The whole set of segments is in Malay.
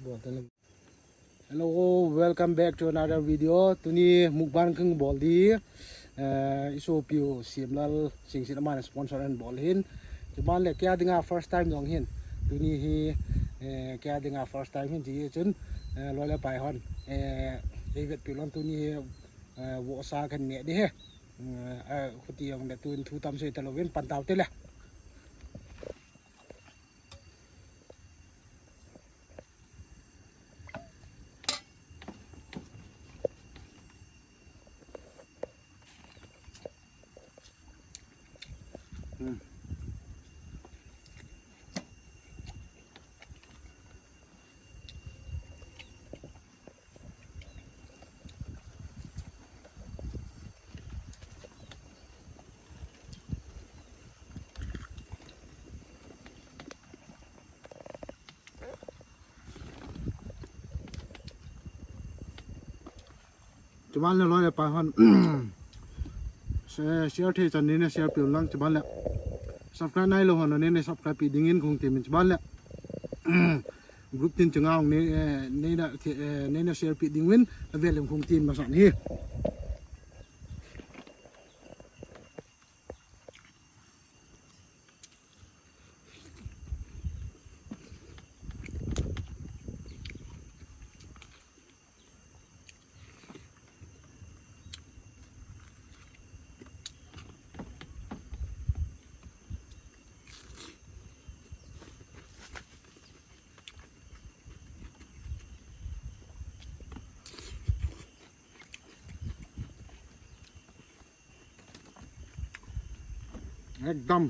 Hello, welcome back to another video. Tuni mukbang kung boldi iso piu simlal sing sin amana sponsor and bol hin. Cuman le kya dinga first time dong hin. Tuni hi kya dinga first time hin ji chun lo le pai hon David pilon tuni wo sa kan ne di he. Khuti yang da tun thu tam se talovin pantaw te le. Cuman le lo le pai hon share the chan ni ne share piu lang cuman le subscribe nai lo hon ne ne subscribe pi dingin khung ti min cuman le group tin chungaung ne na share pi dingwin avel khung tin ma san hi एकदम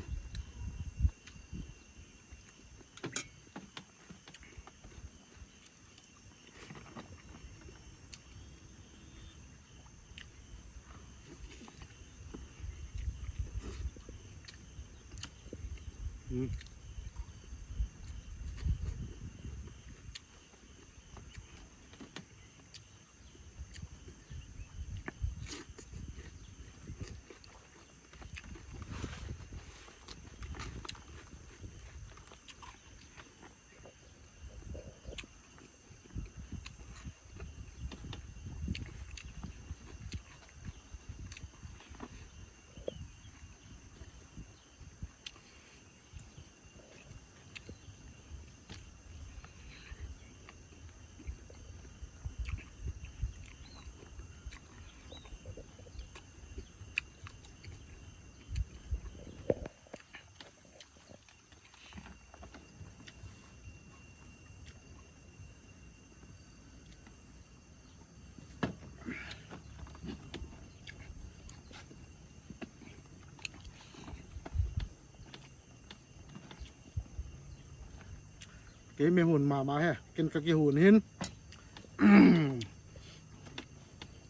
cái mê hồn mà he cái cái hồn hin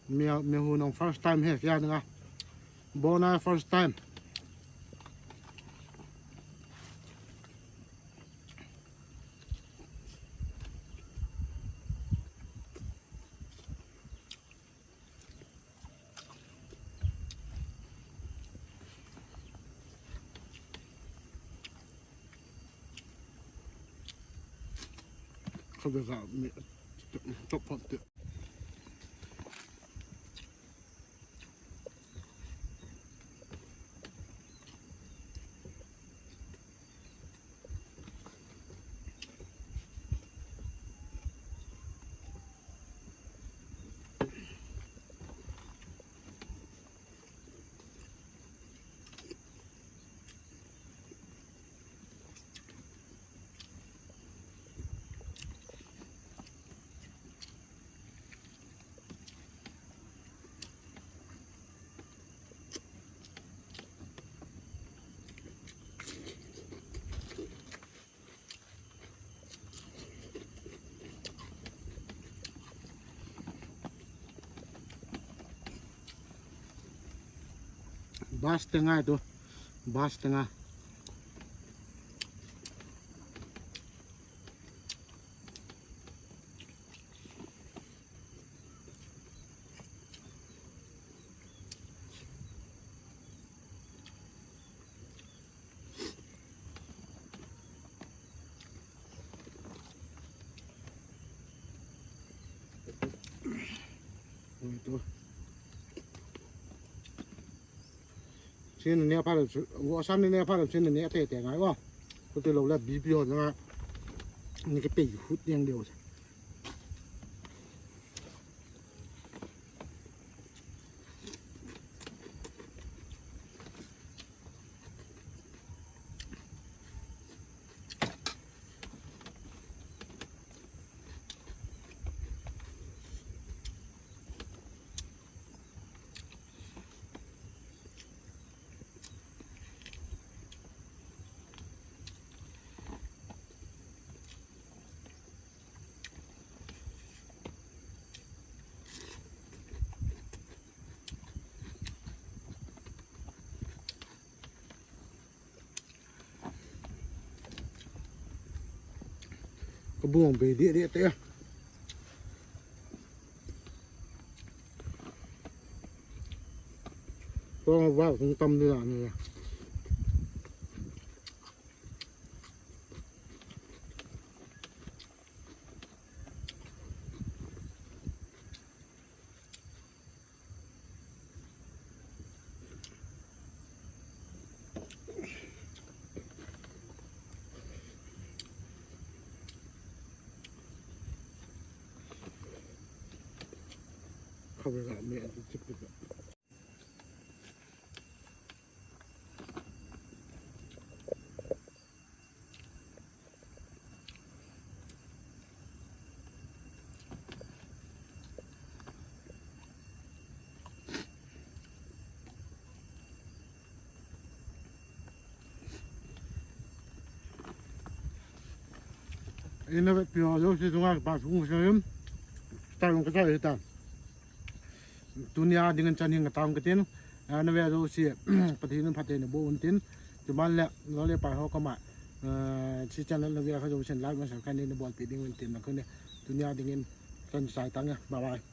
mê hồn on first time he kia nga bona first time không được gạo chọc phật tiện bas tengah itu bas tengah itu sini ni apa le我上面那apa le sini ni teh teh ngai wa ko te lo la bi bi ho na ni cái bị hút đen đều cái buồng về địa địa teh có vào trung tâm như là này không phải là mẹ chụp được ini nawet piazo si tunga pas kung sayum tarung kita itu dunia dengan caning ngetang ketin nawet tu si patihin patin bo untin cuman le lalu pas ho kama si channel nawetเขาจะเช่นไลฟ์มาสักครั้งนี้ในบอลปีดิ้งuntinนะคือเนี่ยdunia dengan kan saya tanya bye bye